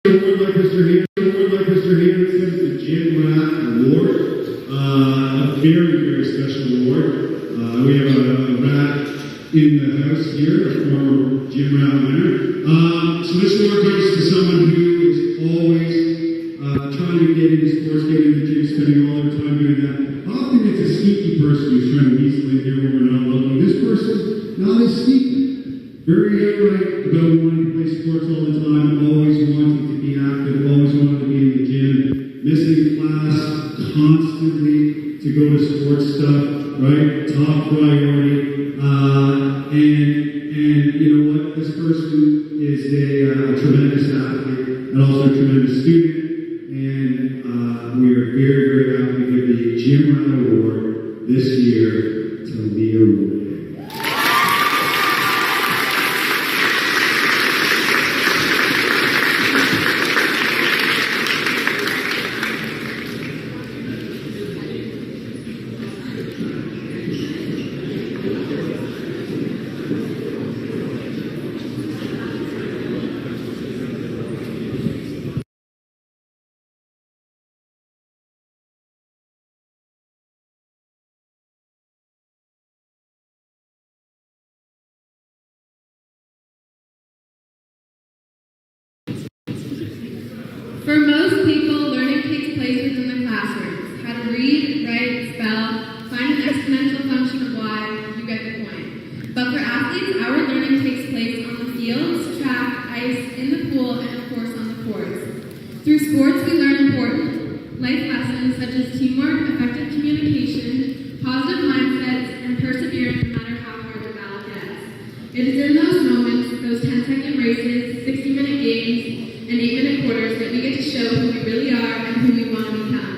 Award like Mr. Hayden says, the Jim Rat Award. A very, very special award. We have a rat in the house here, a former Jim Rat winner. So this award goes to someone who is always trying to get into sports, get into the gym, spending all their time doing that. Often it's a sneaky person who's trying to weasel in here when we're not looking. This person, not as sneaky. Very upright about wanting to play sports all the time, always wanting to be active, always wanting to be in the gym, missing class constantly to go to sports stuff, right? Top priority. And you know what? This person is a tremendous athlete and also a tremendous student. And we are very, very happy to give the Jim Rat Award this year to Leah Wood. For most people, learning takes place within the classroom. How to read, write, spell, find an exponential function of y, you get the point. But for athletes, our learning takes place on the fields, track, ice, in the pool, and of course on the courts. Through sports, we learn important life lessons such as teamwork, effective communication, positive mindsets, and perseverance no matter how hard the battle gets. It is in those moments, those 10-second races, 60-minute games, and 8-minute quarters that we get to show who we really are and who we want to become.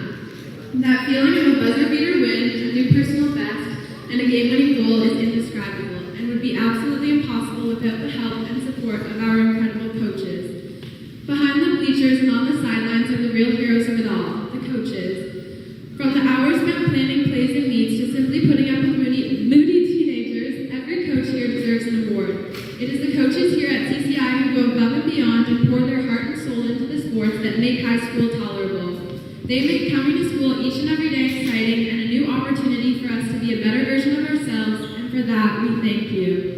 That feeling of a buzzer beater win, a new personal best, and a game-winning goal is indescribable and would be absolutely impossible without the help and support of our incredible coaches. Behind the bleachers and on the sidelines are the real heroes of it all, the coaches. From the hours spent planning plays and meets to simply putting up with moody teenagers, every coach here deserves an award. It is the coaches here at CCI who go above and beyond and pour their heart and soul into the sports that make high school tolerable. They make coming to school each and every day exciting and a new opportunity for us to be a better version of ourselves, and for that, we thank you.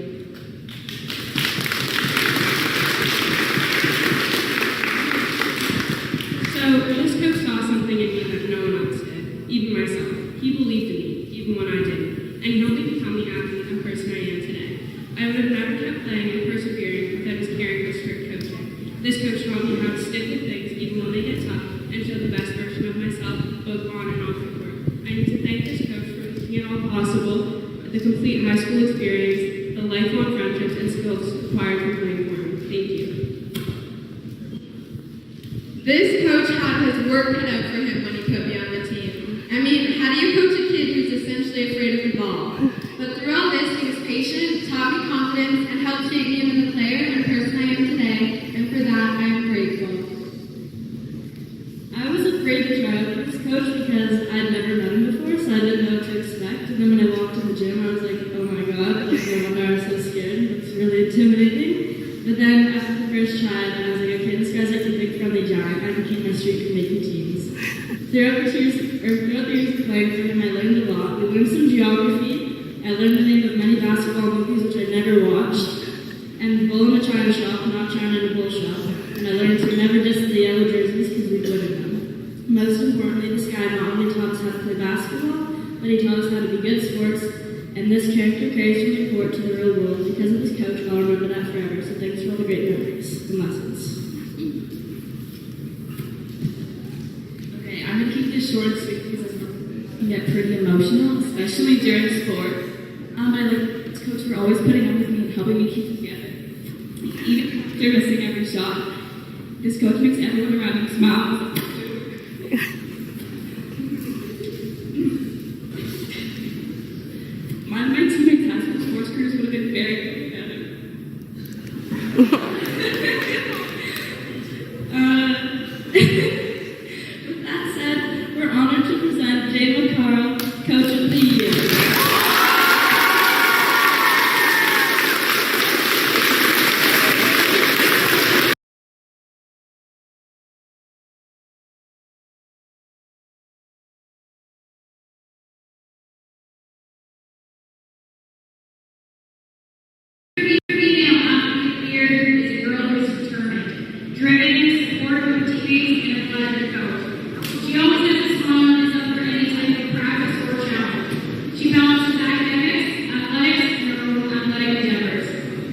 So, this coach saw something in me that no one else did, even myself. He believed in me, even when I didn't, and he helped me become the athlete and person I am today. I would have never kept playing and persevering without his caring for strict coaching. This coach taught me how to stick with things even when they get tough and show the best version of myself, both on and off the court. I need to thank this coach for making it all possible, the complete high school experience, the lifelong friendships and skills acquired from playing for him. Thank you. This coach had his work cut out for him when he put me on the team. I mean, how do you coach a kid who's essentially afraid of the ball? But through all this, he was patient, taught me confidence, and helped shape me into the player and person I am today, and for that, I am grateful. I was afraid to try out with this coach because I'd never met him before, so I didn't know what to expect. And then when I walked in the gym, I was like, oh my god, no wonder I was so scared. It's really intimidating. But then after the first try, I was like, okay, this guy's like a big friendly giant. I can keep my streak from making teams. Throughout the years of playing for him, I learned a lot. We learned some geography. I learned the name of many basketball movies which I never watched. And bull in a china shop, not china in a bull shop. And I learned to never diss the yellow jerseys because we wouldn't them. Most importantly, this guy not only taught us how to play basketball, but he taught us how to be good sports. And this character carries from the court to the real world. Because of this coach, I'll remember that forever. So thanks for all the great memories and lessons. Okay, I'm going to keep this short and sweet because I get pretty emotional, especially during sport. I like this coach for always putting up with me and helping me keep it together. Even after missing every shot, this coach makes everyone around me smile. My teammates' high school sports careers would have been very better. teammates, and a pleasure to coach. She always has a smile and is up for any type of practice or challenge. She balances academics, athletics, and her own athletic endeavors.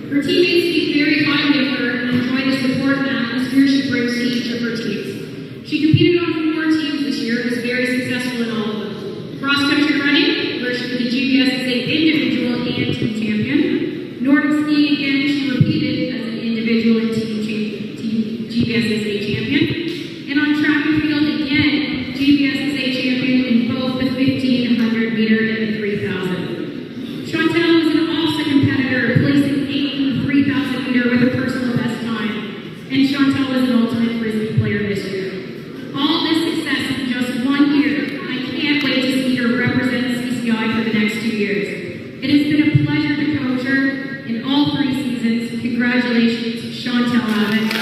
Her teammates speak very highly of her and enjoy the support and atmosphere she brings to each of her teams. She competed on 4 teams this year and was very successful in all of them. Cross-country running, where she was the GBSSA individual and team champion. Nordic skiing, again, she repeated as an individual and team GBSSA champion. And on track and field, again, GBSSA champion in both the 1,500 meter and the 3,000. Chantel was an also competitor, placing 8th in the 3,000 meter with a personal best time. And Chantel was an ultimate Frisbee player this year. All this success in just 1 year, and I can't wait to see her represent CCI for the next 2 years. It has been a pleasure to coach her in all 3 seasons. Congratulations, Chantel Abbott.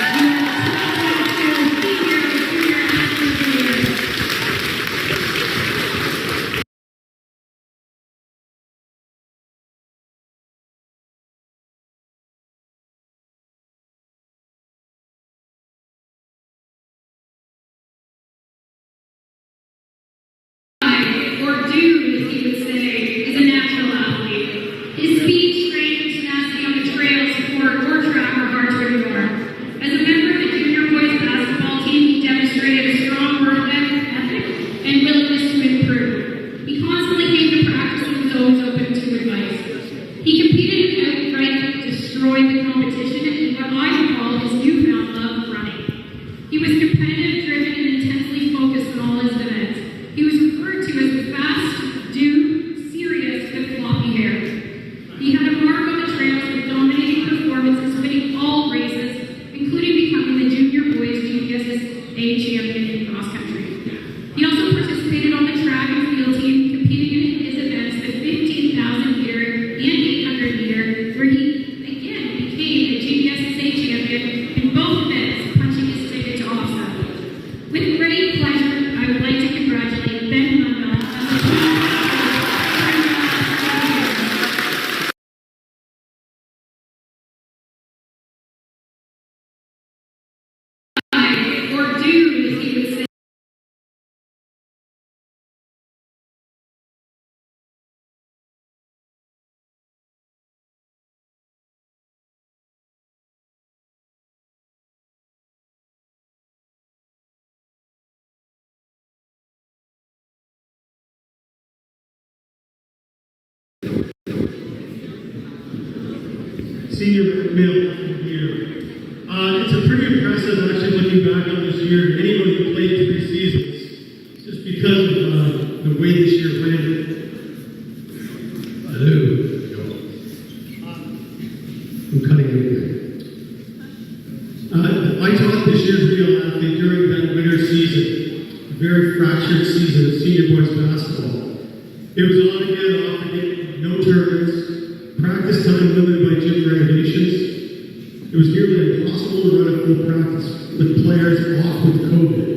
Or do, as he would say, is a natural athlete. His speed, strength, and tenacity on the trail, support, or track are hard to ignore. As a member of the junior boys basketball team, he demonstrated a strong work ethic and willingness to improve. He constantly came to practice and was always open to advice. He competed and outright destroyed the competition in what I would call his newfound love of running. He was competitive, driven, and intensely focused on all his events. He was referred to as the fast, dude, serious, with floppy hair. He had a mark on the trails with dominating performances, winning all races, including becoming the junior boys GBSSA champion in cross country. He also participated on the track and field team, competing in his events, the 15,000 meter and 800 meter, where he again became the GBSSA champion in both events, punching his ticket to offset. With great pleasure, I would like to congratulate Ben Mundell as the team. Or do, as he would say. Senior male here. It's a pretty impressive, actually, looking back on this year. Anybody who played 3 seasons, just because of the way this year landed. Hello. I'm cutting everything. I taught this year's real athlete during that winter season, a very fractured season of senior boys basketball. It was on again, off again, no tournaments. Practice time limited by gym renovations. It was nearly impossible to run a full practice with players off with COVID.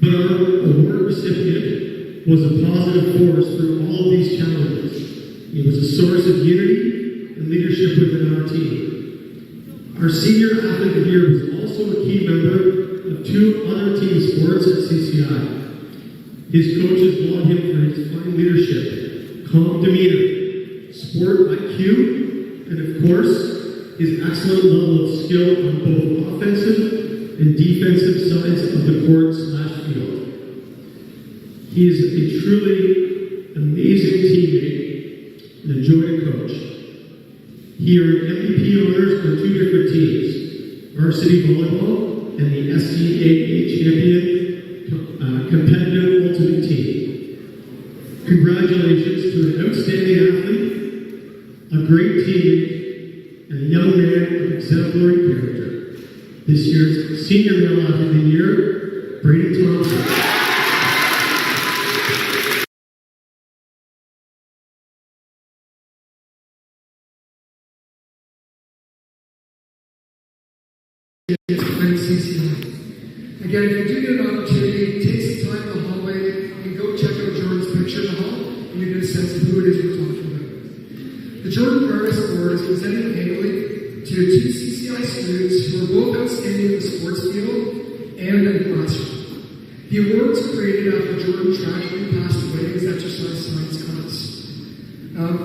But our award recipient was a positive force through all of these challenges. He was a source of unity and leadership within our team. Our senior athlete of the year was also a key member of 2 other team sports at CCI. His coaches laud him for his fine leadership, calm demeanor, sport IQ, and of course, his excellent level of skill on both offensive and defensive sides of the court/field. He is a truly amazing teammate and a joy to coach. He earned MVP honors for 2 different teams, varsity volleyball and the SCAA champion competitive ultimate team. Congratulations to an outstanding athlete, a great teammate, and a young man of exemplary character. This year's Senior Male Athlete of the Year, Brady Thompson. Again, if you do get an opportunity, take some time in the hallway and go check out Jordan's picture in the hall, and you get a sense of who it is we're talking about. The Jordan Burris Award is presented annually to 2 CCI students who are both outstanding in the sports field and in the classroom. The award was created after Jordan tragically passed away in his exercise science class.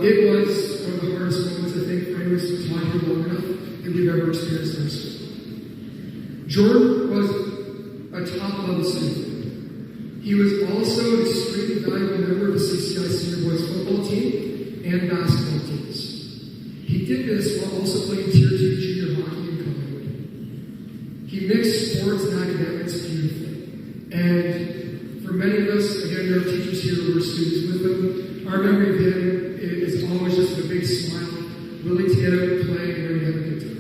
It was one of the hardest moments, I think, for anyone who's taught here long enough that we've ever experienced in our school. Jordan was a top-level student. He was also an extremely valuable member of the CCI Senior Boys football team and basketball teams. He did this while also playing Tier 2 junior hockey in Collingwood. He mixed sports and academics beautifully. And for many of us, again, there are teachers here who were students with him. Our memory of him is always just a big smile, willing to get out and play and ready to have a good time.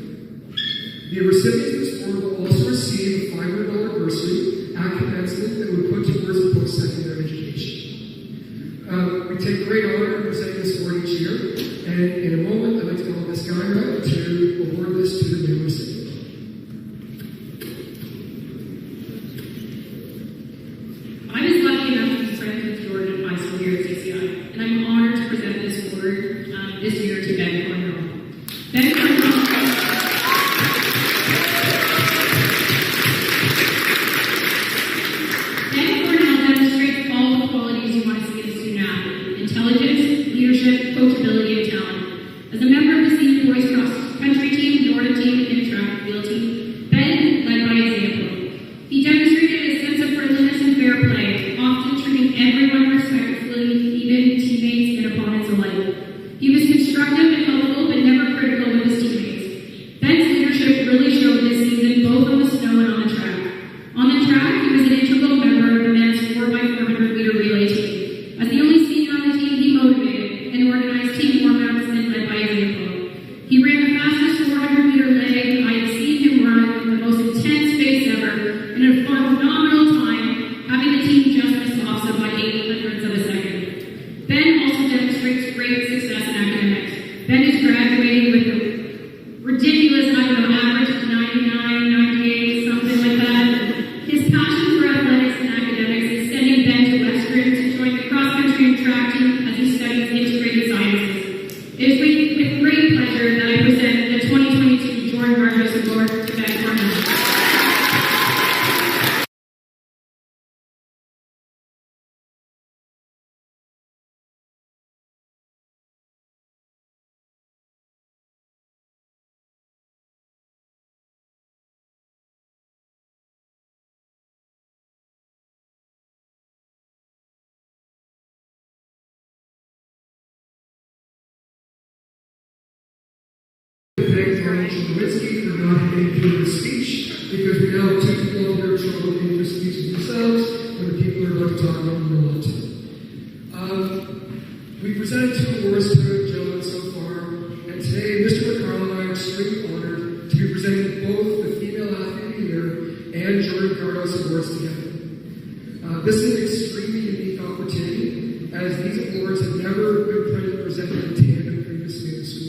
The recipients of this award will also receive a $500 bursary at commencement that would put towards post-secondary education. We take great honor in presenting this award each year, and in a moment, I'd like to call Ms. Guyra to award this to the new recipient. I was lucky enough to be friends with Jordan in my school year at CCI, and I'm honored to present this award this year to Ben Cornwell. Ben Cornwell. Ben Cornwell demonstrates all the qualities you want to see in a student athlete: intelligence, leadership, coachability, and talent. As a member of the senior boys cross country team, Northern team, and track and field team, Ben led by example. He demonstrated a sense of friendliness and fair play, often treating everyone respectfully, even teammates and opponents alike. He was constructive and helpful, but never critical with his teammates. Ben's leadership really showed this season, both on the snow and on the track. On the track, he was an integral member of the men's 4x400 meter relay team. As the only senior on the team, he motivated and organized team warm-ups and led by example. He ran the fastest 400 meter leg I have seen him run in the most intense pace ever, and a phenomenal time, having the team just missed offset by 8/100ths of a second. Ben also demonstrates great success in academics. Ben is graduating with a ridiculous, average of 99, 98, something like that. His passion for athletics and academics is sending Ben to Western to join the cross-country and track team as he studies integrated sciences. It is with great pleasure that I present the 2022 Jordan Marcos Award to Ben Cornwell. Thank Daniel Chilowitsky for not getting through the speech, because we now have two people over here trouble getting through speeches themselves, and the people who are about to talk about them will want to. We presented two awards to the gentlemen so far, and today Mr. McCarl and I are extremely honored to be presenting both the Female Athlete of the Year and Jordan Gardos Awards together. This is an extremely unique opportunity, as these awards have never been presented in tandem previously in the school.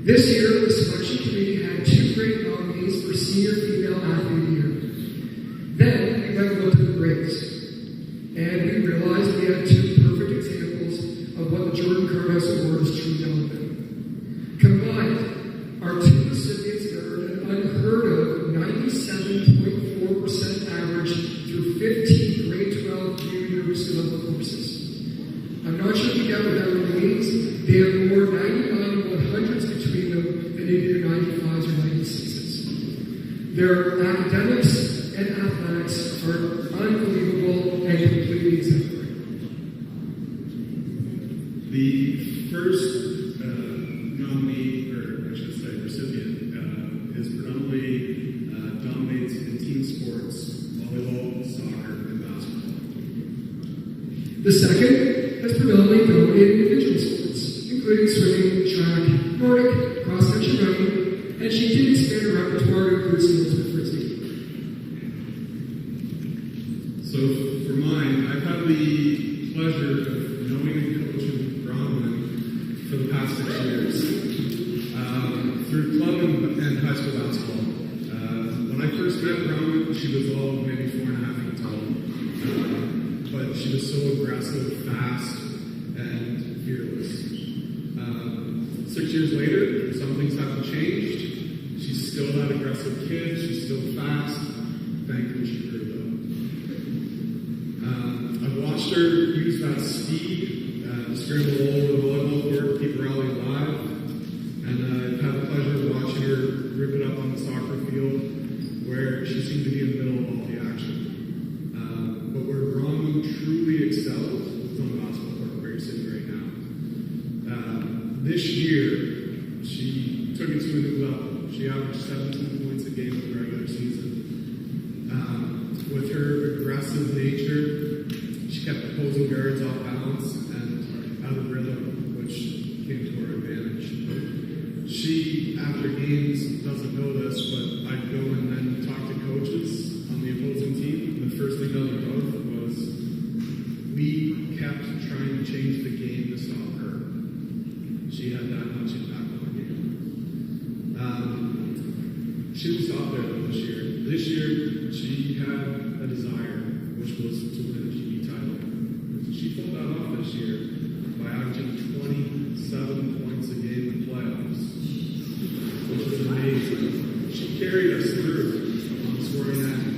This year, the selection committee had two great nominees for Senior Female Athlete of the Year. Then, we went and looked at the grades, and we realized we had two perfect examples of what the Jordan Gardos Award is truly all about. Combined, our two recipients earned an unheard of 97.4% average through 15 grade 12 university level courses. I'm not sure if you get what that means. They have more 99 and 100s between them than either 95s or 96s. Their academics and athletics are unbelievable and completely exemplary. The first nominee, or I should say recipient, is predominantly dominates in team sports, volleyball, soccer, and basketball. The second has predominantly dominated individual sports, including swimming, track, Nordic, cross-country running, and she did expand her repertoire to include skills with frisbee. So for mine, I've had the pleasure of knowing and coaching Bronwyn for the past 6 years through club and high school basketball. When I first met Bronwyn, she was all maybe 4.5 feet tall, but she was so aggressive, fast, and fearless. 6 years later, some things haven't changed. She's still that aggressive kid. She's still fast. Banquet crew, though. I've watched her use that speed to scramble all over the volleyball court to keep rally alive. And I've had the pleasure of watching her rip it up on the soccer field, where she seemed to be in the middle of all the action. But where Ronnie truly excelled was on the basketball court where you're sitting right now. This year, she took it to a new level. She averaged 17 points a game in the regular season. With her aggressive nature, she kept opposing guards off balance and out of rhythm, which came to her advantage. She, after games, doesn't know this, but I'd go and then talk to coaches on the opposing team. And the first thing out of their mouth was, we kept trying to change the game to stop her. She had that much impact on the game. She was out there though this year. This year, she had a desire, which was to win a GB title. She pulled that off this year by averaging 27 points a game in playoffs, which is amazing. She carried us through on the scoring end,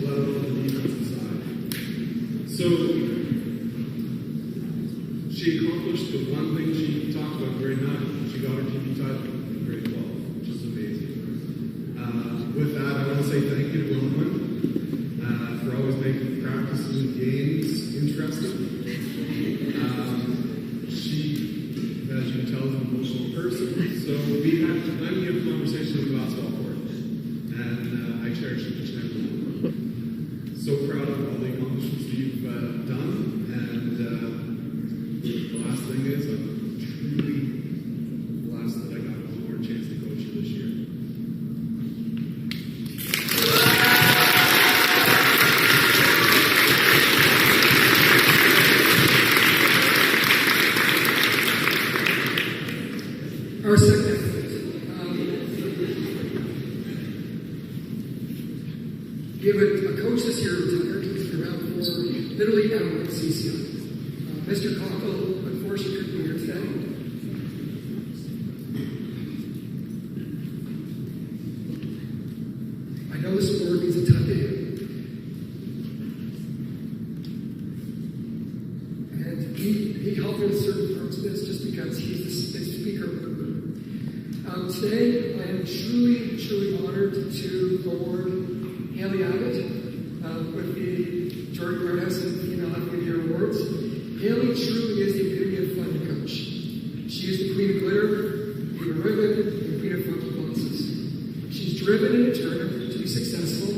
let alone the defensive side. So she accomplished the one thing she talked about in grade 9. She got her GB title in grade 12, which is amazing. With that, I want to say thank you to Roman for always making practices and games interesting. She, as you can tell, is an emotional person, so we had plenty of conversations on the basketball court, and I cherish each and every one of them. So proud of all the accomplishments you've done, and the last thing is I'm truly blessed that I got one more chance to coach you this year. Our second athlete. We have a coach this year retired. He's been around for literally ever at CCI. Mr. Cockle, unfortunately, couldn't be here today. I know this award means a ton to him. And he helped me with certain parts of this just because he's the speaker of the group. Today, I am truly honored to award Haley Abbott with the Jordan Warehouse and Female Athlete of the Year Awards. Haley truly is the epitome of fun to coach. She is the queen of glitter, queen of ribbon, and queen of funky glasses. She's driven and determined to be successful,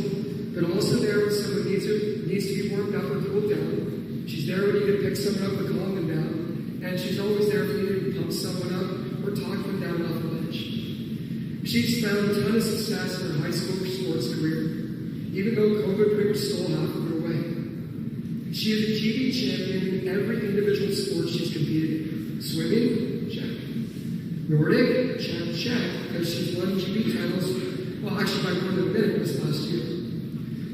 but also there when someone needs to be warmed up or cooled down. She's there when you need to pick someone up and calm them down, and she's always there when you need to pump someone up or talk them down off the ledge. She's found a ton of success in her high school sports career, even though COVID pretty much stole half of her away. She is a GB champion in every individual sport she's competed in. Swimming, check. Nordic, check, because she's won GB titles, well, actually by more than a minute this last year.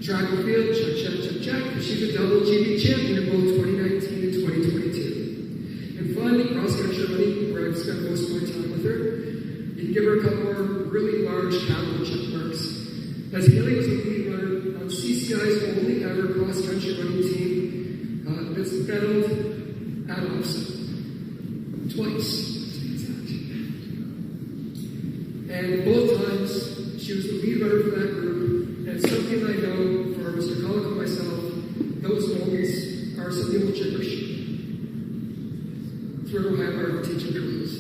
Track and field, check, because she's a double GB champion in both 2019 and 2022. And finally, cross-country running, where I've spent most of my time with her. You can give her a couple more really large capital check marks. As Haley was a lead runner on CCI's only ever cross-country running team, that's medaled at Austin. Twice, to be exact. And both times, she was the lead runner for that group. And something I know for Mr. Collick and myself, those moments are something we'll cherish through our teaching careers.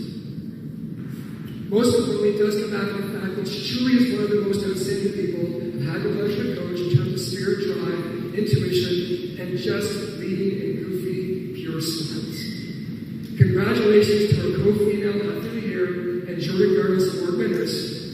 Most importantly, it does come back to the fact that she truly is one of the most outstanding people I've had the pleasure to coach in terms of spirit, drive, intuition, and just leading and goofy, pure smiles. Congratulations to our co-female athlete of the year and Jordan Garvis award winners,